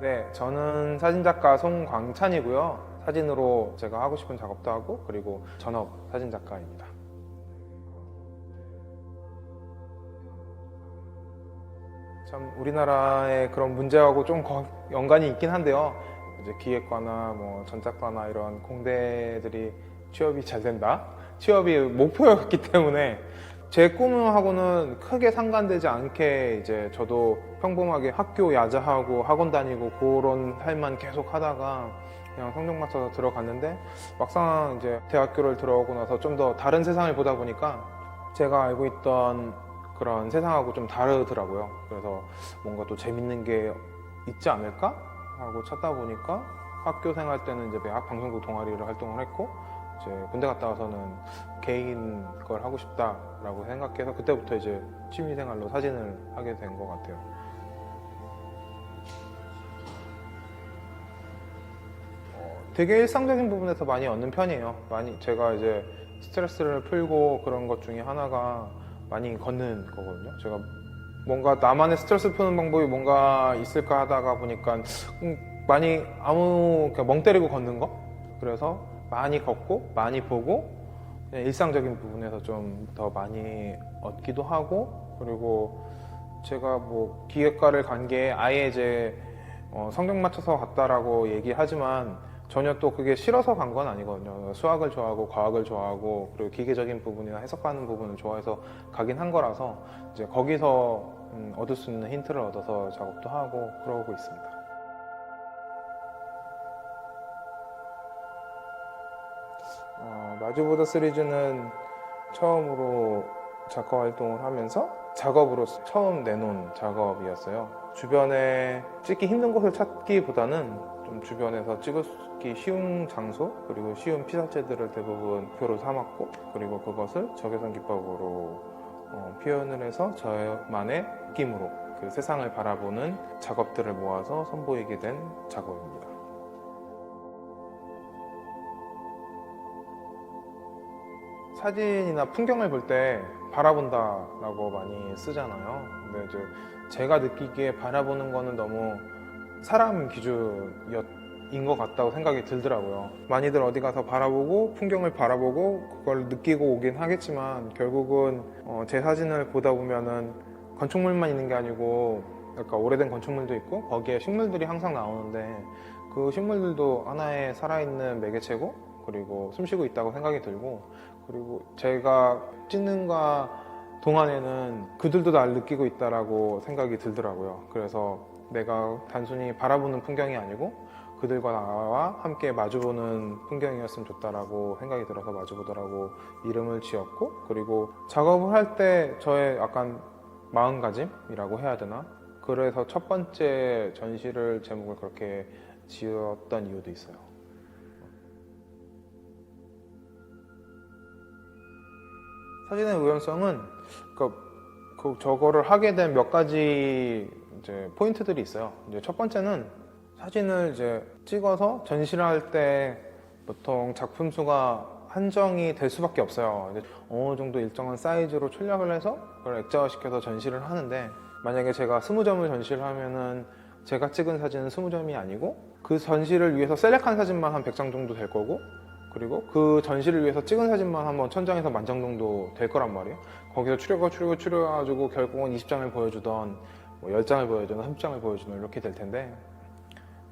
네, 저는 사진작가 송광찬이고요. 사진으로 제가 하고 싶은 작업도 하고, 그리고 전업 사진작가입니다. 참 우리나라의 그런 문제하고 좀 연관이 있긴 한데요. 이제 기획과나 뭐 전작과나 이런 공대들이 취업이 잘 된다? 취업이 목표였기 때문에 제 꿈하고는 크게 상관되지 않게 이제 저도 평범하게 학교 야자하고 학원 다니고 그런 삶만 계속 하다가 그냥 성적 맞춰서 들어갔는데 막상 이제 대학교를 들어오고 나서 좀 더 다른 세상을 보다 보니까 제가 알고 있던 그런 세상하고 좀 다르더라고요. 그래서 뭔가 또 재밌는 게 있지 않을까 하고 찾다 보니까 학교 생활 때는 이제 매학 방송국 동아리를 활동을 했고, 이제 군대 갔다 와서는 개인 걸 하고 싶다라고 생각해서 그때부터 이제 취미 생활로 사진을 하게 된 것 같아요. 되게 일상적인 부분에서 많이 얻는 편이에요. 많이 제가 이제 스트레스를 풀고 그런 것 중에 하나가 많이 걷는 거거든요. 제가 뭔가 나만의 스트레스 푸는 방법이 뭔가 있을까 하다가 보니까 많이 그냥 멍 때리고 걷는 거? 그래서 많이 걷고 많이 보고 그냥 일상적인 부분에서 좀 더 많이 얻기도 하고, 그리고 제가 뭐 기획과를 간 게 아예 이제 성적 맞춰서 갔다라고 얘기하지만 전혀 또 그게 싫어서 간 건 아니거든요. 수학을 좋아하고 과학을 좋아하고 그리고 기계적인 부분이나 해석하는 부분을 좋아해서 가긴 한 거라서 이제 거기서 얻을 수 있는 힌트를 얻어서 작업도 하고 그러고 있습니다. 마주보다 시리즈는 처음으로 작가 활동을 하면서 작업으로 처음 내놓은 작업이었어요. 주변에 찍기 힘든 곳을 찾기보다는 좀 주변에서 찍기 쉬운 장소 그리고 쉬운 피사체들을 대부분 표로 삼았고, 그리고 그것을 적외선 기법으로 표현을 해서 저만의 느낌으로 그 세상을 바라보는 작업들을 모아서 선보이게 된 작업입니다. 사진이나 풍경을 볼 때 바라본다라고 많이 쓰잖아요. 근데 이제 제가 느끼기에 바라보는 거는 너무 사람 기준인 것 같다고 생각이 들더라고요. 많이들 어디 가서 바라보고 풍경을 바라보고 그걸 느끼고 오긴 하겠지만 결국은 제 사진을 보다 보면은 건축물만 있는 게 아니고 약간 오래된 건축물도 있고 거기에 식물들이 항상 나오는데 그 식물들도 하나의 살아있는 매개체고 그리고 숨쉬고 있다고 생각이 들고, 그리고 제가 찍는 가 동안에는 그들도 날 느끼고 있다라고 생각이 들더라고요. 그래서 내가 단순히 바라보는 풍경이 아니고 그들과 나와 함께 마주보는 풍경이었으면 좋다라고 생각이 들어서 마주보다라고 이름을 지었고, 그리고 작업을 할 때 저의 약간 마음가짐이라고 해야 되나? 그래서 첫 번째 전시를 제목을 그렇게 지었던 이유도 있어요. 사진의 우연성은 저거를 하게 된 몇 가지 이제 포인트들이 있어요. 이제 첫 번째는 사진을 이제 찍어서 전시를 할 때 보통 작품 수가 한정이 될 수밖에 없어요. 이제 어느 정도 일정한 사이즈로 출력을 해서 그걸 액자화시켜서 전시를 하는데, 만약에 제가 20점을 전시를 하면은 제가 찍은 사진은 20점이 아니고 그 전시를 위해서 셀렉한 사진만 한 100장 정도 될 거고, 그리고 그 전시를 위해서 찍은 사진만 한번 1000장에서 10,000장 정도 될 거란 말이에요. 거기서 추려가지고 결국은 20장을 보여주던 뭐 10장을 보여주던 30장을 보여주던 이렇게 될 텐데,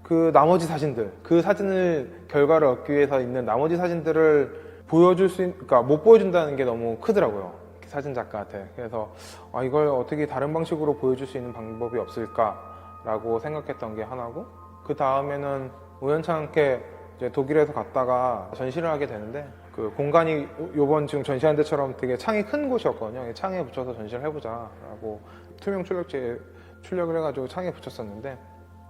그 나머지 사진들, 그 사진을 결과를 얻기 위해서 있는 나머지 사진들을 그러니까 못 보여준다는 게 너무 크더라고요, 사진 작가한테. 그래서 이걸 어떻게 다른 방식으로 보여줄 수 있는 방법이 없을까라고 생각했던 게 하나고, 그 다음에는 우연찮게 이제 독일에서 갔다가 전시를 하게 되는데, 그 공간이 요번 지금 전시한 데처럼 되게 창이 큰 곳이었거든요. 창에 붙여서 전시를 해보자라고 투명 출력지에 출력을 해가지고 창에 붙였었는데,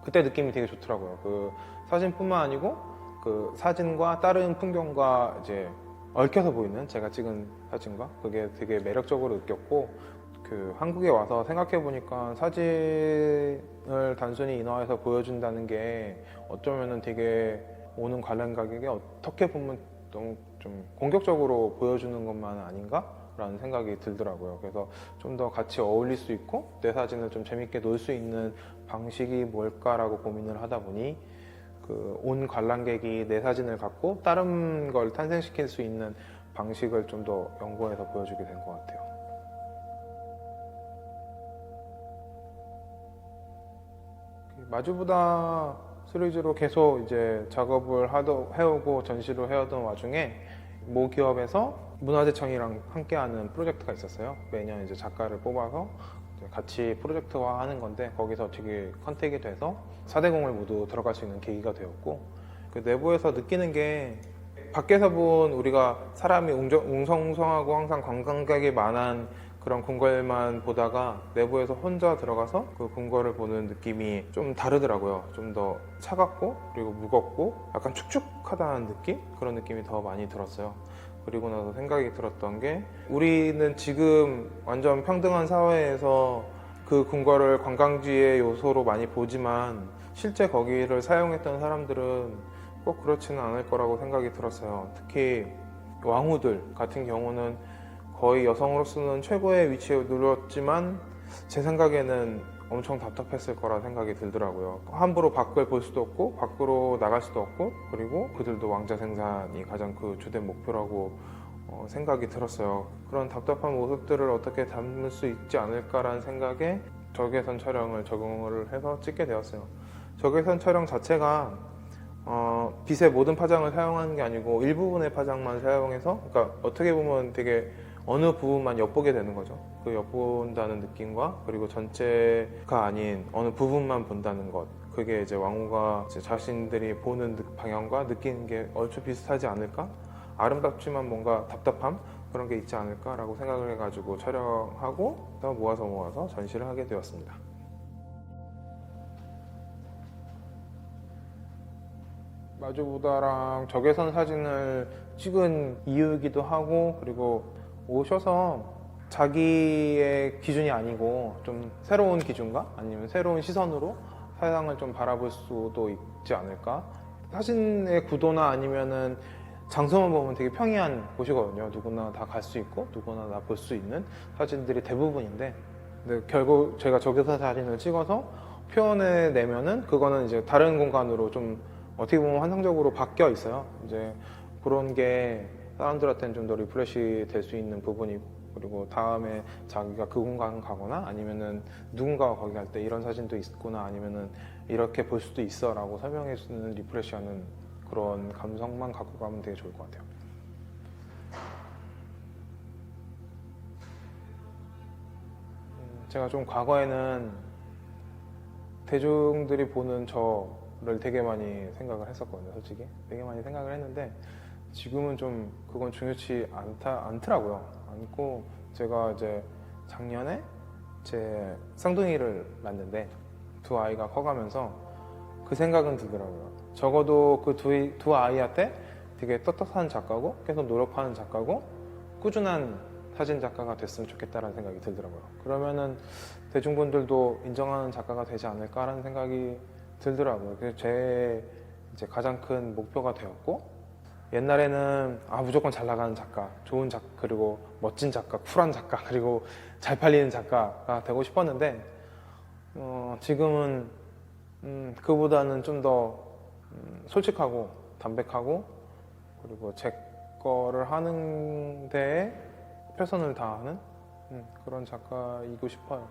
그때 느낌이 되게 좋더라고요. 그 사진뿐만 아니고 그 사진과 다른 풍경과 이제 얽혀서 보이는 제가 찍은 사진과 그게 되게 매력적으로 느꼈고, 그 한국에 와서 생각해 보니까 사진을 단순히 인화해서 보여준다는 게 어쩌면은 되게 오는 관람 가격에 어떻게 보면 너무 좀 공격적으로 보여주는 것만 아닌가? 라는 생각이 들더라고요. 그래서 좀 더 같이 어울릴 수 있고 내 사진을 좀 재밌게 놓을 수 있는 방식이 뭘까라고 고민을 하다 보니 그 온 관람객이 내 사진을 갖고 다른 걸 탄생시킬 수 있는 방식을 좀 더 연구해서 보여주게 된 것 같아요. 마주보다 시리즈로 계속 이제 작업을 해오고 전시를 해오던 와중에 모 기업에서 문화재청이랑 함께하는 프로젝트가 있었어요. 매년 이제 작가를 뽑아서 같이 프로젝트화 하는 건데 거기서 되게 컨택이 돼서 4대공을 모두 들어갈 수 있는 계기가 되었고 그 내부에서 느끼는 게 밖에서 본 우리가 사람이 웅성웅성하고 항상 관광객이 많은 그런 궁궐만 보다가 내부에서 혼자 들어가서 그 궁궐을 보는 느낌이 좀 다르더라고요. 좀 더 차갑고 그리고 무겁고 약간 축축하다는 느낌? 그런 느낌이 더 많이 들었어요. 그리고 나서 생각이 들었던 게 우리는 지금 완전 평등한 사회에서 그 궁궐을 관광지의 요소로 많이 보지만 실제 거기를 사용했던 사람들은 꼭 그렇지는 않을 거라고 생각이 들었어요. 특히 왕후들 같은 경우는 거의 여성으로서는 최고의 위치에 누렸지만 제 생각에는 엄청 답답했을 거라 생각이 들더라고요. 함부로 밖을 볼 수도 없고 밖으로 나갈 수도 없고 그리고 그들도 왕자 생산이 가장 그 주된 목표라고 생각이 들었어요. 그런 답답한 모습들을 어떻게 담을 수 있지 않을까라는 생각에 적외선 촬영을 적용을 해서 찍게 되었어요. 적외선 촬영 자체가 빛의 모든 파장을 사용하는 게 아니고 일부분의 파장만 사용해서 그러니까 어떻게 보면 되게 어느 부분만 엿보게 되는 거죠. 그 엿본다는 느낌과 그리고 전체가 아닌 어느 부분만 본다는 것 그게 이제 왕후가 이제 자신들이 보는 방향과 느끼는 게 얼추 비슷하지 않을까? 아름답지만 뭔가 답답함? 그런 게 있지 않을까라고 생각을 해가지고 촬영하고 또 모아서 전시를 하게 되었습니다. 마주보다랑 적외선 사진을 찍은 이유이기도 하고 그리고 오셔서 자기의 기준이 아니고 좀 새로운 기준과 아니면 새로운 시선으로 세상을 좀 바라볼 수도 있지 않을까. 사진의 구도나 아니면은 장소만 보면 되게 평이한 곳이거든요. 누구나 다 갈 수 있고 누구나 다 볼 수 있는 사진들이 대부분인데 근데 결국 제가 적외선 사진을 찍어서 표현해내면은 그거는 이제 다른 공간으로 좀 어떻게 보면 환상적으로 바뀌어 있어요. 이제 그런 게 사람들한테는 좀 더 리프레시 될 수 있는 부분이고 그리고 다음에 자기가 그 공간 가거나 아니면은 누군가가 거기 갈 때 이런 사진도 있구나 아니면은 이렇게 볼 수도 있어 라고 설명해 주는 리프레시하는 그런 감성만 갖고 가면 되게 좋을 것 같아요. 제가 좀 과거에는 대중들이 보는 저를 되게 많이 생각을 했었거든요. 솔직히 되게 많이 생각을 했는데 지금은 좀 그건 중요치 않더라고요. 않고 제가 이제 작년에 제 쌍둥이를 낳는데 두 아이가 커가면서 그 생각은 들더라고요. 적어도 그 두 아이한테 되게 떳떳한 작가고 계속 노력하는 작가고 꾸준한 사진 작가가 됐으면 좋겠다라는 생각이 들더라고요. 그러면은 대중분들도 인정하는 작가가 되지 않을까라는 생각이 들더라고요. 그래서 제 이제 가장 큰 목표가 되었고 옛날에는 무조건 잘 나가는 작가, 좋은 작가, 그리고 멋진 작가, 쿨한 작가, 그리고 잘 팔리는 작가가 되고 싶었는데 지금은 그보다는 좀 더 솔직하고 담백하고 그리고 제 거를 하는 데에 최선을 다하는 그런 작가이고 싶어요.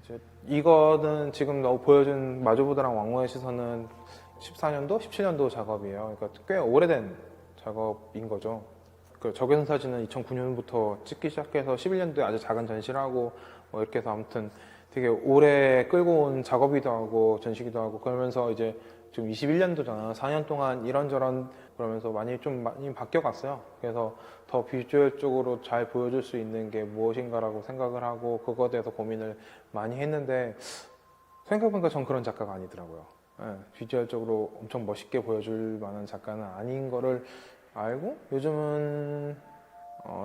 이제 이거는 지금 보여준 마주보다랑 왕후의 시선은 14년도, 17년도 작업이에요. 그러니까 꽤 오래된 작업인 거죠. 그 적외선 사진은 2009년부터 찍기 시작해서 11년도에 아주 작은 전시를 하고 뭐 이렇게 해서 아무튼 되게 오래 끌고 온 작업이기도 하고 전시기도 하고 그러면서 이제 지금 21년도잖아. 4년 동안 이런저런 그러면서 많이 바뀌어갔어요. 그래서 더 비주얼적으로 잘 보여줄 수 있는 게 무엇인가라고 생각을 하고 그거에 대해서 고민을 많이 했는데 생각해보니까 전 그런 작가가 아니더라고요. 비주얼적으로 엄청 멋있게 보여줄 만한 작가는 아닌 거를 알고 요즘은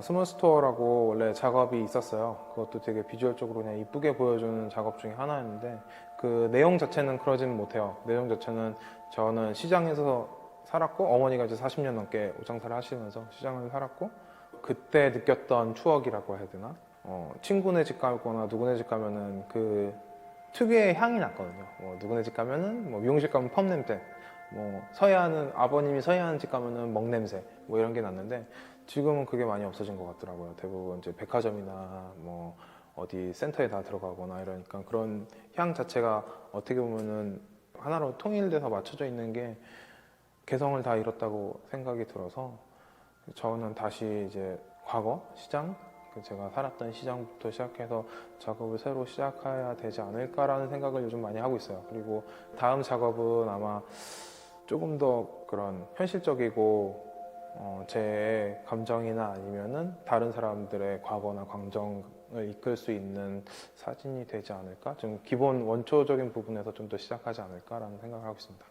스몰스토어라고 원래 작업이 있었어요. 그것도 되게 비주얼적으로 그냥 이쁘게 보여주는 작업 중에 하나였는데 그 내용 자체는 그러지는 못해요. 내용 자체는 저는 시장에서 살았고, 어머니가 이제 40년 넘게 옷장사를 하시면서 시장을 살았고, 그때 느꼈던 추억이라고 해야 되나? 친구네 집 가거나 누구네 집 가면은 그 특유의 향이 났거든요. 누구네 집 가면은 미용실 가면 펌 냄새, 서해하는 아버님이 서해하는 집 가면은 먹 냄새, 이런 게 났는데 지금은 그게 많이 없어진 것 같더라고요. 대부분 이제 백화점이나 어디 센터에 다 들어가거나 이러니까 그런 향 자체가 어떻게 보면은 하나로 통일돼서 맞춰져 있는 게 개성을 다 잃었다고 생각이 들어서 저는 다시 이제 과거 시장, 제가 살았던 시장부터 시작해서 작업을 새로 시작해야 되지 않을까라는 생각을 요즘 많이 하고 있어요. 그리고 다음 작업은 아마 조금 더 그런 현실적이고 제 감정이나 아니면은 다른 사람들의 과거나 감정을 이끌 수 있는 사진이 되지 않을까? 좀 기본 원초적인 부분에서 좀 더 시작하지 않을까라는 생각을 하고 있습니다.